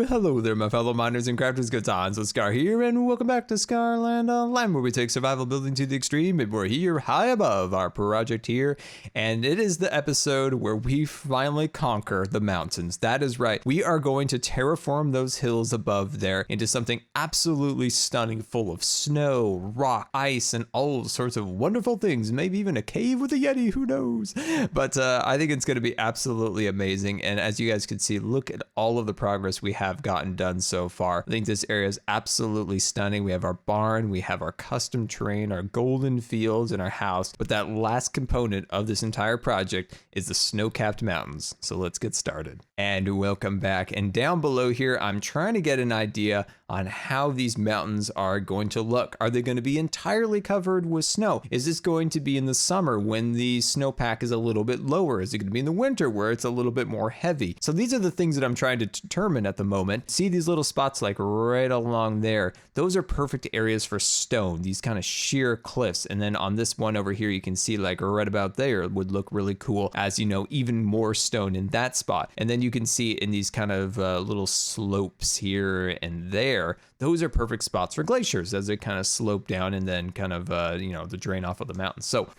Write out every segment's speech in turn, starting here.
Well, hello there, my fellow miners and crafters. GoodTimesWithScar here, and welcome back to Scarland Online, where we take survival building to the extreme, and we're here high above our project here, and it is the episode where we finally conquer the mountains. That is right. We are going to terraform those hills above there into something absolutely stunning, full of snow, rock, ice, and all sorts of wonderful things. Maybe even a cave with a Yeti, who knows? But I think it's going to be absolutely amazing, and as you guys can see, look at all of the progress we have gotten done so far. I think this area is absolutely stunning. We have our barn, we have our custom terrain, our golden fields, and our house. But that last component of this entire project is the snow-capped mountains. So let's get started. And welcome back. And down below here, I'm trying to get an idea on how these mountains are going to look. Are they going to be entirely covered with snow? Is this going to be in the summer when the snowpack is a little bit lower? Is it going to be in the winter where it's a little bit more heavy? So these are the things that I'm trying to determine at the moment. See these little spots like right along there? Those are perfect areas for stone, these kind of sheer cliffs. And then on this one over here, you can see like right about there would look really cool, as you know, even more stone in that spot. And then you can see in these kind of little slopes here and there, those are perfect spots for glaciers as they kind of slope down and then kind of, the drain off of the mountain. So,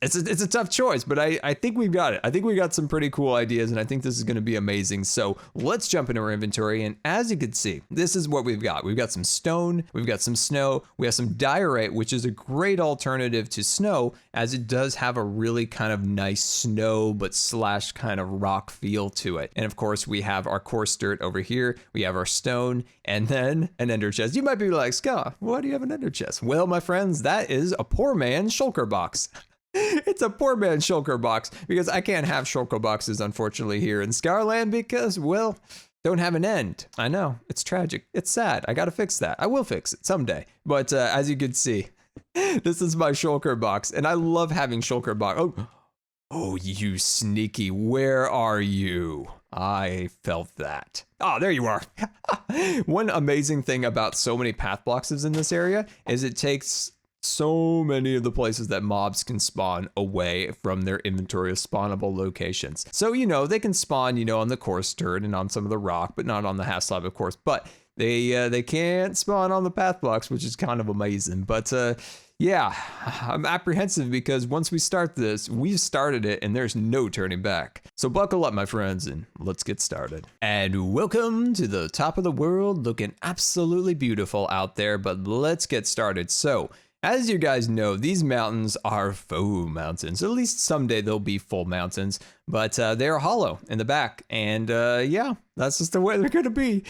it's a tough choice, but I think we've got it. I think we got some pretty cool ideas, and I think this is going to be amazing. So let's jump into our inventory. And as you can see, this is what we've got. We've got some stone, we've got some snow, we have some diorite, which is a great alternative to snow, as it does have a really kind of nice snow, but slash kind of rock feel to it. And of course, we have our coarse dirt over here. We have our stone, and then an ender chest. You might be like, Scott, why do you have an ender chest? Well, my friends, that is a poor man's shulker box. It's a poor man's shulker box, because I can't have shulker boxes, unfortunately, here in Scarland, because, well, don't have an end. I know, it's tragic. It's sad. I gotta fix that. I will fix it someday. But as you can see, this is my shulker box, and I love having shulker box. Oh, you sneaky, where are you? I felt that. Oh, there you are. One amazing thing about so many path boxes in this area is it takes so many of the places that mobs can spawn away from their inventory of spawnable locations. So, they can spawn, on the coarse dirt and on some of the rock, but not on the half slab, of course. But they can't spawn on the path blocks, which is kind of amazing. But yeah, I'm apprehensive because once we start this, we've started it and there's no turning back. So buckle up, my friends, and let's get started. And welcome to the top of the world, looking absolutely beautiful out there, but let's get started. So, as you guys know, these mountains are faux mountains. At least someday they'll be full mountains, but they're hollow in the back. And yeah, that's just the way they're gonna be.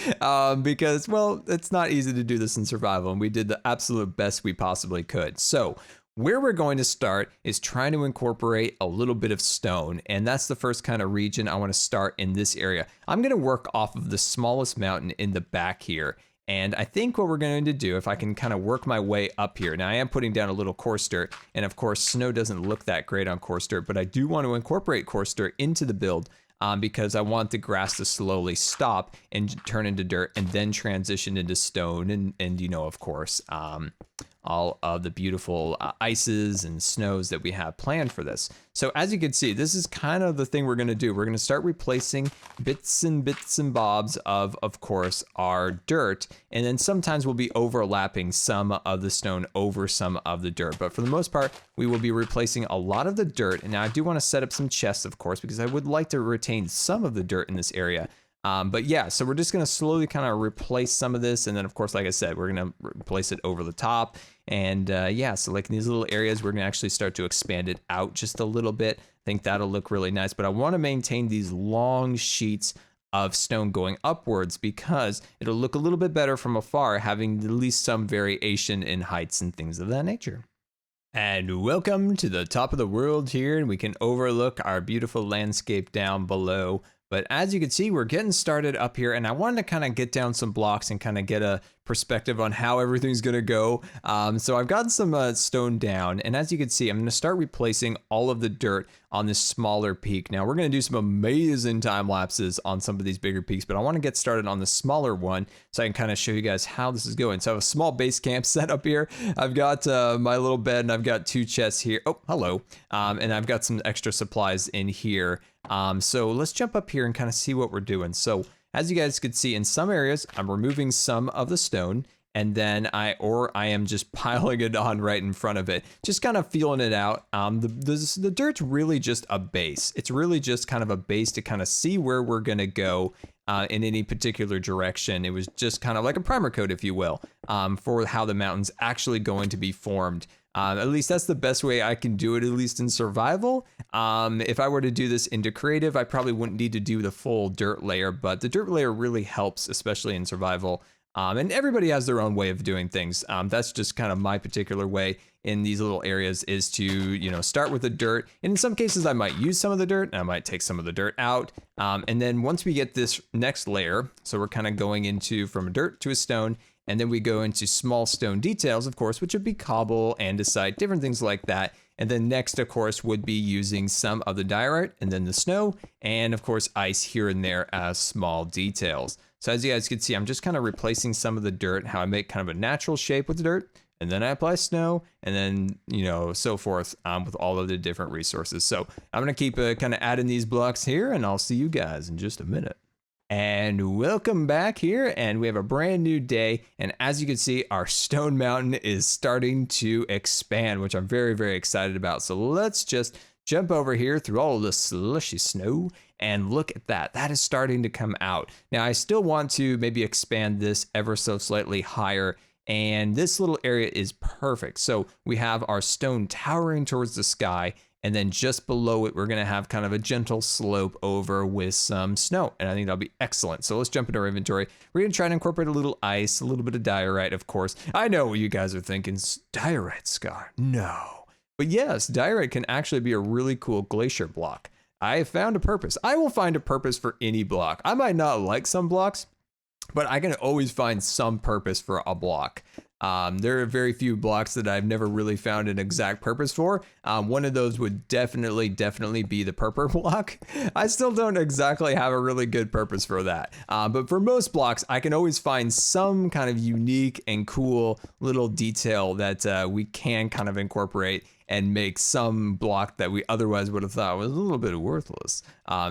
Because, well, it's not easy to do this in survival, and we did the absolute best we possibly could. So where we're going to start is trying to incorporate a little bit of stone, and that's the first kind of region I want to start in this area. I'm gonna work off of the smallest mountain in the back here. And I think what we're going to do, if I can kind of work my way up here. Now I am putting down a little coarse dirt, and of course snow doesn't look that great on coarse dirt, but I do want to incorporate coarse dirt into the build because I want the grass to slowly stop and turn into dirt and then transition into stone and of course, all of the beautiful ices and snows that we have planned for this. So as you can see, this is kind of the thing we're going to do. We're going to start replacing bits and bobs of course, our dirt. And then sometimes we'll be overlapping some of the stone over some of the dirt. But for the most part, we will be replacing a lot of the dirt. And now I do want to set up some chests, of course, because I would like to retain some of the dirt in this area. But yeah, so we're just going to slowly kind of replace some of this. And then, of course, like I said, we're going to replace it over the top. And yeah, so like in these little areas, we're going to actually start to expand it out just a little bit. I think that'll look really nice. But I want to maintain these long sheets of stone going upwards because it'll look a little bit better from afar, having at least some variation in heights and things of that nature. And welcome to the top of the world here, and we can overlook our beautiful landscape down below. But as you can see, we're getting started up here, and I wanted to kind of get down some blocks and kind of get a perspective on how everything's gonna go. So I've gotten some stone down, and as you can see, I'm gonna start replacing all of the dirt on this smaller peak. Now we're gonna do some amazing time lapses on some of these bigger peaks, but I wanna get started on the smaller one so I can kind of show you guys how this is going. So I have a small base camp set up here. I've got my little bed, and I've got 2 chests here. Oh, hello. And I've got some extra supplies in here. So let's jump up here and kind of see what we're doing. So as you guys could see in some areas, I'm removing some of the stone, and then I am just piling it on right in front of it, just kind of feeling it out. The dirt's really just a base. It's really just kind of a base to kind of see where we're gonna go in any particular direction. It was just kind of like a primer coat, if you will, for how the mountain's actually going to be formed. At least that's the best way I can do it, at least in survival. If I were to do this into creative, I probably wouldn't need to do the full dirt layer, but the dirt layer really helps, especially in survival. And everybody has their own way of doing things. That's just kind of my particular way in these little areas, is to, you know, start with the dirt. And in some cases, I might use some of the dirt, and I might take some of the dirt out. And then once we get this next layer, so we're kind of going into from a dirt to a stone, and then we go into small stone details, of course, which would be cobble, andesite, different things like that. And then next, of course, would be using some of the diorite, and then the snow, and of course, ice here and there as small details. So as you guys can see, I'm just kind of replacing some of the dirt, how I make kind of a natural shape with the dirt, and then I apply snow, and then, you know, so forth with all of the different resources. So I'm going to keep kind of adding these blocks here, and I'll see you guys in just a minute. And welcome back here, and we have a brand new day, and as you can see, our stone mountain is starting to expand, which I'm very, very excited about. So let's just jump over here through all of the slushy snow and look at that. That is starting to come out. Now, I still want to maybe expand this ever so slightly higher, and this little area is perfect. So we have our stone towering towards the sky, and then just below it, we're gonna have kind of a gentle slope over with some snow. And I think that'll be excellent. So let's jump into our inventory. We're gonna try to incorporate a little ice, a little bit of diorite, of course. I know what you guys are thinking, diorite, Scar, no. But yes, diorite can actually be a really cool glacier block. I have found a purpose. I will find a purpose for any block. I might not like some blocks, but I can always find some purpose for a block. There are very few blocks that I've never really found an exact purpose for. One of those would definitely be the purple block. I still don't exactly have a really good purpose for that. But for most blocks, I can always find some kind of unique and cool little detail that we can kind of incorporate and make some block that we otherwise would have thought was a little bit worthless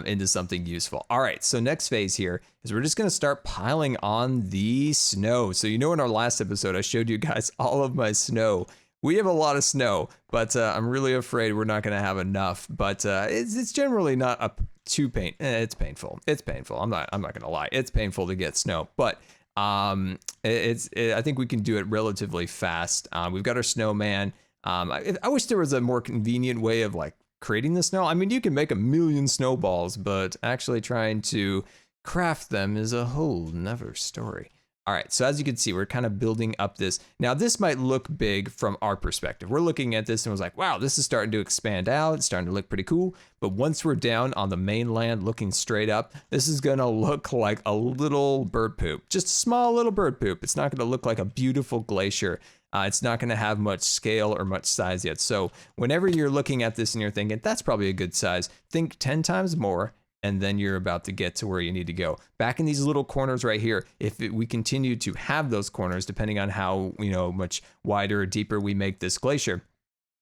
into something useful. All right, so next phase here is we're just gonna start piling on the snow. So you know, in our last episode, I showed you guys all of my snow. We have a lot of snow, but I'm really afraid we're not gonna have enough. But it's generally not too painful. It's painful. It's painful. I'm not gonna lie. It's painful to get snow, but I think we can do it relatively fast. We've got our snowman. I wish there was a more convenient way of like creating the snow. I mean, you can make a million snowballs, but actually trying to craft them is a whole nother story. All right, so as you can see, we're kind of building up this. Now, this might look big from our perspective. We're looking at this and was like, wow, this is starting to expand out. It's starting to look pretty cool. But once we're down on the mainland looking straight up, this is gonna look like a little bird poop, just a small little bird poop. It's not gonna look like a beautiful glacier. It's not going to have much scale or much size yet. So whenever you're looking at this and you're thinking, that's probably a good size, think 10 times more, and then you're about to get to where you need to go. Back in these little corners right here, we continue to have those corners, depending on how, you know, much wider or deeper we make this glacier,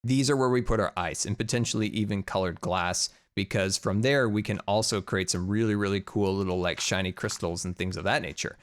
these are where we put our ice and potentially even colored glass, because from there we can also create some really, really cool little like shiny crystals and things of that nature.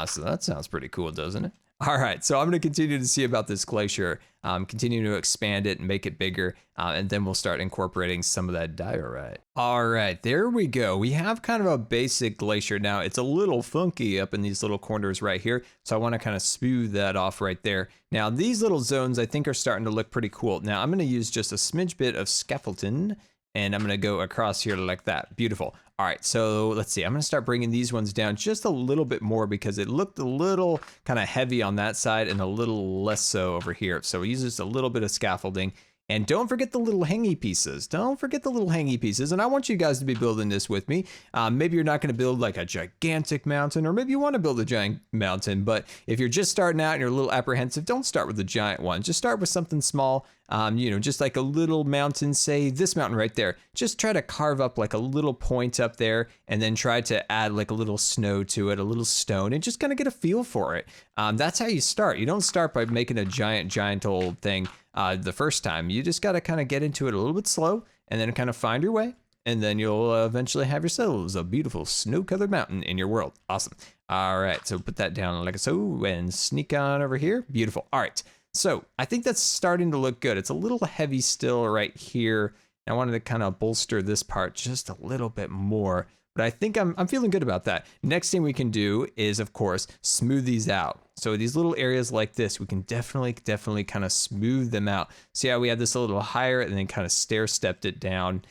So that sounds pretty cool, doesn't it? All right, so I'm going to continue to see about this glacier, continue to expand it and make it bigger, and then we'll start incorporating some of that diorite. All right, there we go. We have kind of a basic glacier now. It's a little funky up in these little corners right here, so I want to kind of smooth that off right there. Now, these little zones I think are starting to look pretty cool. Now, I'm going to use just a smidge bit of scaffolding, and I'm going to go across here like that. Beautiful. All right, so let's see. I'm going to start bringing these ones down just a little bit more because it looked a little kind of heavy on that side and a little less so over here. So we use just a little bit of scaffolding. And don't forget the little hangy pieces. Don't forget the little hangy pieces. And I want you guys to be building this with me. Maybe you're not going to build like a gigantic mountain, or maybe you want to build a giant mountain. But if you're just starting out and you're a little apprehensive, don't start with the giant one. Just start with something small. You know, just like a little mountain, say this mountain right there. Just try to carve up like a little point up there and then try to add like a little snow to it, a little stone, and just kind of get a feel for it. That's how you start. You don't start by making a giant old thing the first time. You just got to kind of get into it a little bit slow and then kind of find your way and then you'll eventually have yourselves a beautiful snow-covered mountain in your world. Awesome. All right, so put that down like so and sneak on over here. Beautiful. All right, so I think that's starting to look good. It's a little heavy still right here. I wanted to kind of bolster this part just a little bit more, but I think I'm feeling good about that. Next thing we can do is, of course, smooth these out. So these little areas like this, we can definitely kind of smooth them out. See how we had this a little higher and then kind of stair-stepped it down.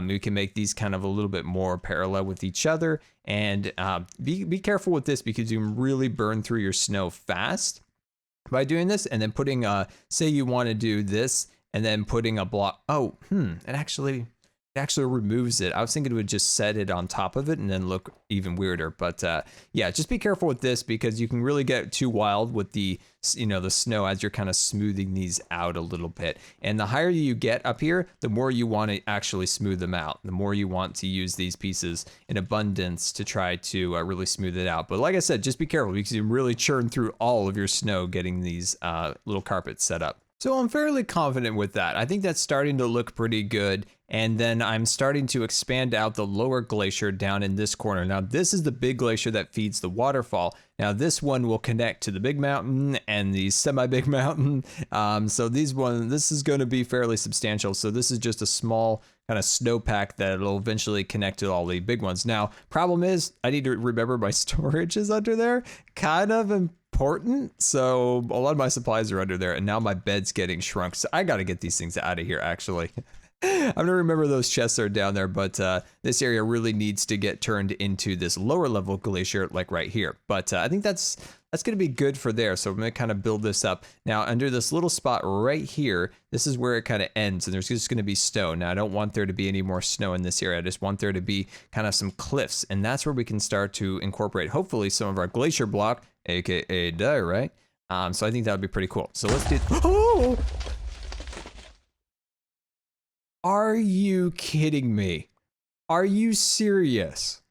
We can make these kind of a little bit more parallel with each other, and be careful with this because you can really burn through your snow fast by doing this. And then putting, say you want to do this, and then putting a block. Oh, it actually removes it. I was thinking it would just set it on top of it and then look even weirder. But yeah, just be careful with this because you can really get too wild with the, the snow as you're kind of smoothing these out a little bit. And the higher you get up here, the more you want to actually smooth them out. The more you want to use these pieces in abundance to try to really smooth it out. But like I said, just be careful because you really churn through all of your snow getting these little carpets set up. So I'm fairly confident with that. I think that's starting to look pretty good. And then I'm starting to expand out the lower glacier down in this corner. Now, this is the big glacier that feeds the waterfall. Now, this one will connect to the big mountain and the semi-big mountain. So this is going to be fairly substantial. So this is just a small kind of snowpack that will eventually connect to all the big ones. Now, problem is I need to remember my storage is under there. Kind of important. So a lot of my supplies are under there, and now my bed's getting shrunk. So I got to get these things out of here, actually. I'm going to remember those chests are down there, but this area really needs to get turned into this lower level glacier, like right here. But I think that's going to be good for there. So I'm going to kind of build this up. Now, under this little spot right here, this is where it kind of ends, and there's just going to be stone. Now, I don't want there to be any more snow in this area. I just want there to be kind of some cliffs, and that's where we can start to incorporate, hopefully, some of our glacier block, aka diorite. So I think that would be pretty cool. So let's do. Oh! Are you kidding me? Are you serious?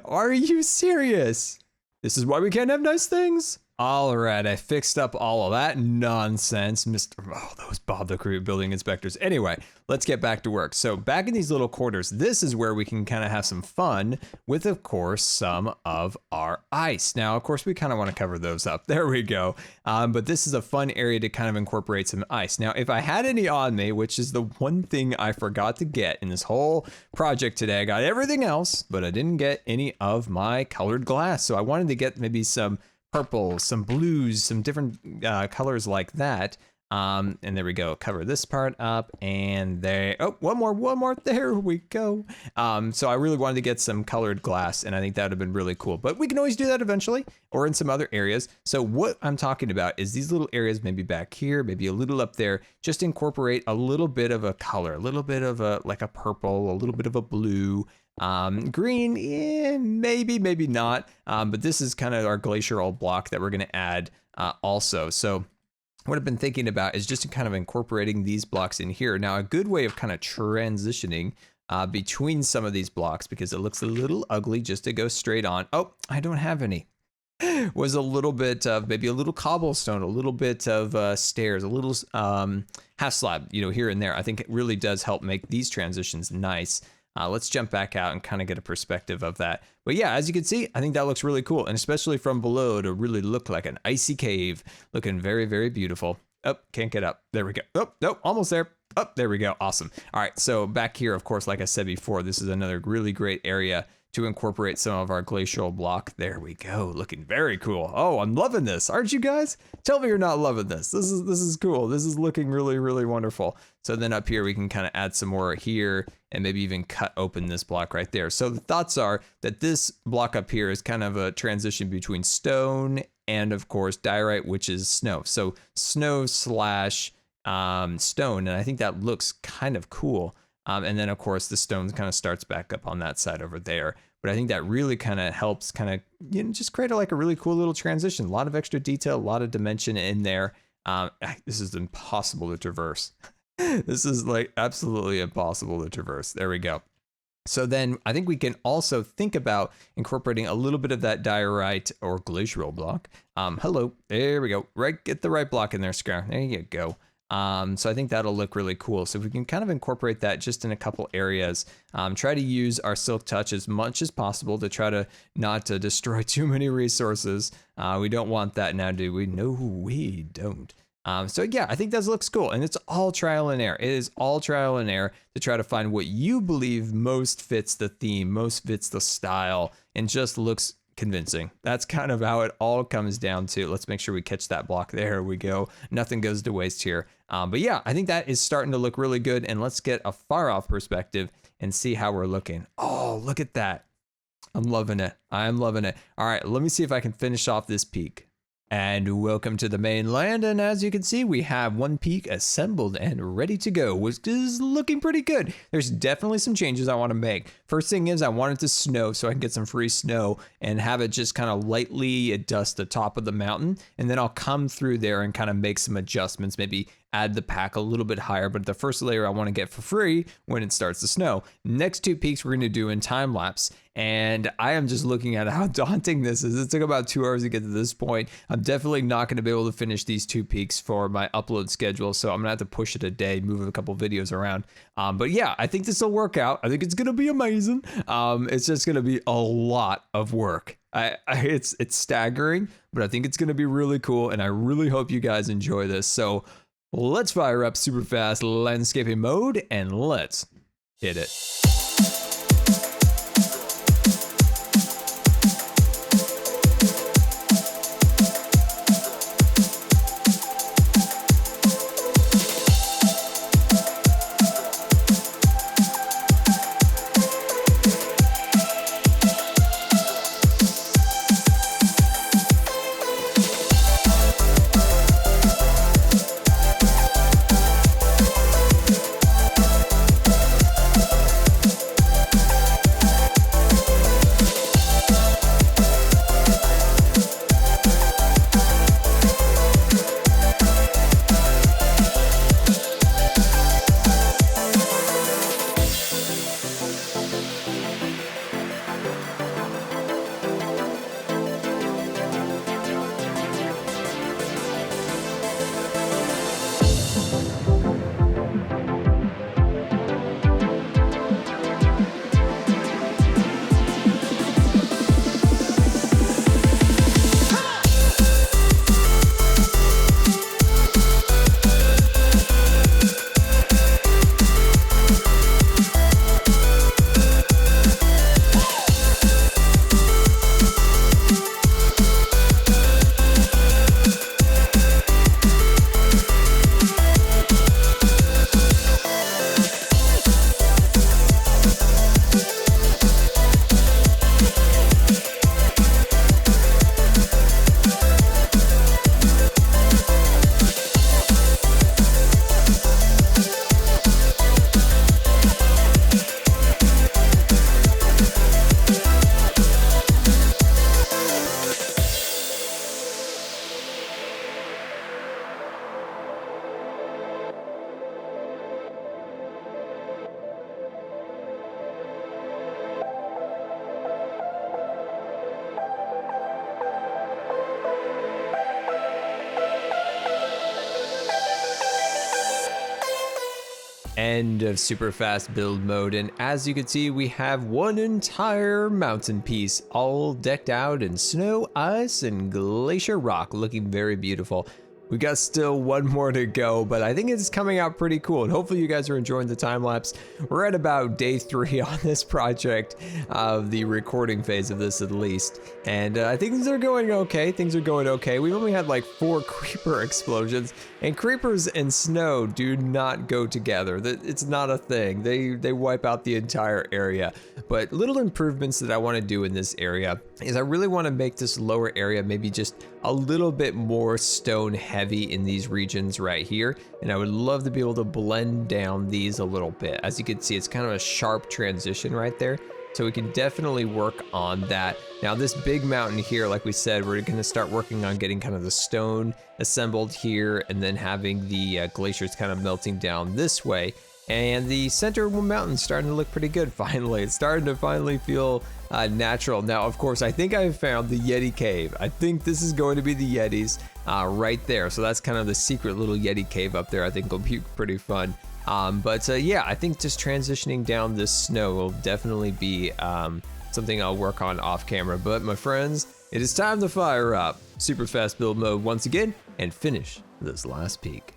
Are you serious? This is why we can't have nice things. All right, I fixed up all of that nonsense, those Bob the Crew building inspectors. Anyway, let's get back to work. So back in these little quarters, this is where we can kind of have some fun with, of course, some of our ice. Now, of course, we kind of want to cover those up. There we go. But this is a fun area to kind of incorporate some ice. Now, if I had any on me, which is the one thing I forgot to get in this whole project today, I got everything else, but I didn't get any of my colored glass. So I wanted to get maybe some purple, some blues, some different colors like that. And there we go. Cover this part up, and there. Oh, one more. There we go. So I really wanted to get some colored glass, and I think that would have been really cool. But we can always do that eventually, or in some other areas. So what I'm talking about is these little areas, maybe back here, maybe a little up there. Just incorporate a little bit of a color, a little bit of a like a purple, a little bit of a blue. Green, maybe not. But this is kind of our glacial block that we're going to add also. So what I've been thinking about is just kind of incorporating these blocks in here. Now, a good way of kind of transitioning between some of these blocks, because it looks a little ugly just to go straight on. Oh, I don't have any. Was a little bit of maybe a little cobblestone, a little bit of stairs, a little half slab, here and there. I think it really does help make these transitions nice. Let's jump back out and kind of get a perspective of that. But yeah, as you can see, I think that looks really cool. And especially from below to really look like an icy cave. Looking very, very beautiful. Oh, can't get up. There we go. Oh, no, almost there. Oh, there we go. Awesome. All right, so back here, of course, like I said before, this is another really great area to incorporate some of our glacial block. There we go. Looking very cool. Oh, I'm loving this. Aren't you guys? Tell me you're not loving this. This is cool. This is looking really, really wonderful. So then up here, we can kind of add some more here and maybe even cut open this block right there. So the thoughts are that this block up here is kind of a transition between stone and, of course, diorite, which is snow. So snow slash stone. And I think that looks kind of cool. And then, of course, the stone kind of starts back up on that side over there. But I think that really kind of helps kind of, just create like a really cool little transition. A lot of extra detail, a lot of dimension in there. This is impossible to traverse. This is like absolutely impossible to traverse. There we go. So then I think we can also think about incorporating a little bit of that diorite or glacial block. Hello, there we go. Right, get the right block in there, Scar. There you go. So I think that'll look really cool. So if we can kind of incorporate that just in a couple areas, try to use our silk touch as much as possible to try to not to destroy too many resources. We don't want that now, do we? No, we don't. So yeah, I think that looks cool, and it's all trial and error. It is all trial and error to try to find what you believe most fits the theme, most fits the style, and just looks convincing. That's kind of how it all comes down to. Let's make sure we catch that block. There we go. Nothing goes to waste here. But yeah, I think that is starting to look really good, and let's get a far off perspective and see how we're looking. Oh, look at that. I'm loving it. I'm loving it. All right, let me see if I can finish off this peak. And welcome to the mainland, and as you can see, we have one peak assembled and ready to go, which is looking pretty good. There's definitely some changes I want to make. First thing is I want it to snow so I can get some free snow and have it just kind of lightly dust the top of the mountain, and then I'll come through there and kind of make some adjustments, maybe add the pack a little bit higher, but the first layer I want to get for free when it starts to snow. Next two peaks we're going to do in time lapse, and I am just looking at how daunting this is. It took about 2 hours to get to this point. I'm definitely not going to be able to finish these two peaks for my upload schedule, so I'm going to have to push it a day, move a couple videos around. But yeah, I think this will work out. I think it's going to be amazing. It's just going to be a lot of work. It's staggering, but I think it's going to be really cool, and I really hope you guys enjoy this. So let's fire up super fast landscaping mode and let's hit it. End of super fast build mode, and as you can see, we have one entire mountain piece all decked out in snow, ice, and glacier rock, looking very beautiful. We got still one more to go, but I think it's coming out pretty cool, and hopefully you guys are enjoying the time lapse. We're at about day 3 on this project, of the recording phase of this at least, and I think things are going okay. Things are going okay. We've only had like 4 creeper explosions, and creepers and snow do not go together. It's not a thing. They wipe out the entire area. But little improvements that I want to do in this area is I really want to make this lower area maybe just a little bit more stone heavy in these regions right here, and I would love to be able to blend down these a little bit. As you can see, it's kind of a sharp transition right there, so we can definitely work on that. Now this big mountain here, like we said, we're going to start working on getting kind of the stone assembled here, and then having the glaciers kind of melting down this way. And the center mountain's starting to look pretty good finally. It's starting to finally feel natural. Now, of course, I think I've found the Yeti cave. I think this is going to be the Yetis right there. So that's kind of the secret little Yeti cave up there. I think will be pretty fun. Yeah, I think just transitioning down this snow will definitely be something I'll work on off camera. But my friends, it is time to fire up super fast build mode once again and finish this last peak.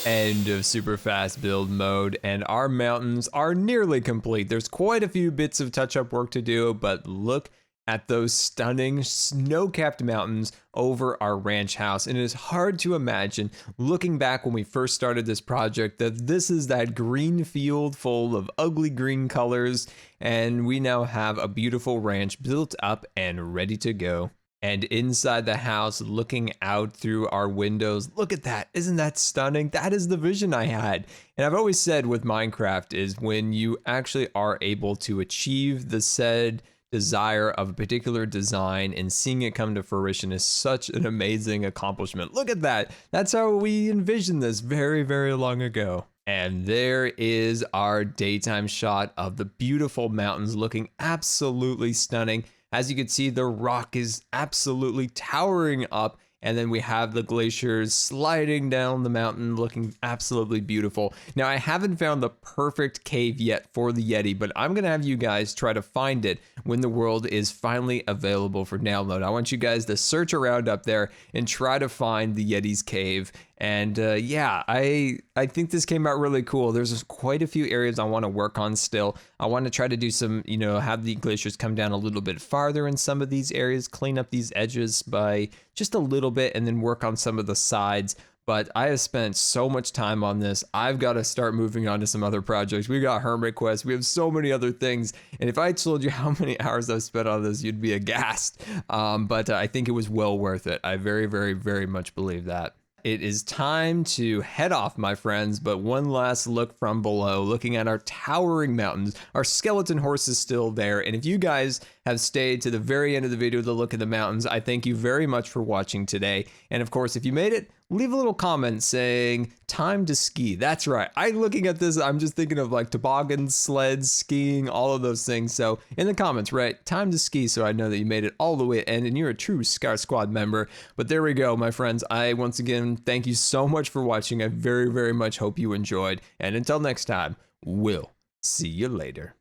End of super fast build mode, and our mountains are nearly complete. There's quite a few bits of touch-up work to do, but look at those stunning snow-capped mountains over our ranch house. And it is hard to imagine, looking back when we first started this project, that this is that green field full of ugly green colors, and we now have a beautiful ranch built up and ready to go. And inside the house, looking out through our windows, look at that. Isn't that stunning? That is the vision I had. And I've always said with Minecraft is when you actually are able to achieve the said desire of a particular design and seeing it come to fruition is such an amazing accomplishment. Look at that. That's how we envisioned this very, very long ago. And there is our daytime shot of the beautiful mountains looking absolutely stunning. As you can see, the rock is absolutely towering up, and then we have the glaciers sliding down the mountain looking absolutely beautiful. Now, I haven't found the perfect cave yet for the Yeti, but I'm going to have you guys try to find it when the world is finally available for download. I want you guys to search around up there and try to find the Yeti's cave. And yeah, I think this came out really cool. There's quite a few areas I want to work on still. I want to try to do some, have the glaciers come down a little bit farther in some of these areas, clean up these edges by just a little bit, and then work on some of the sides. But I have spent so much time on this. I've got to start moving on to some other projects. We got Hermit Quest. We have so many other things. And if I told you how many hours I've spent on this, you'd be aghast. But I think it was well worth it. I very, very, very much believe that. It is time to head off, my friends, but one last look from below, looking at our towering mountains. Our skeleton horse is still there, and if you guys have stayed to the very end of the video to look at the mountains, I thank you very much for watching today. And of course, if you made it, leave a little comment saying, time to ski. That's right. Looking at this, I'm just thinking of like toboggans, sleds, skiing, all of those things. So in the comments, right, time to ski, so I know that you made it all the way in and you're a true Scar Squad member. But there we go, my friends. I, once again, thank you so much for watching. I very, very much hope you enjoyed. And until next time, we'll see you later.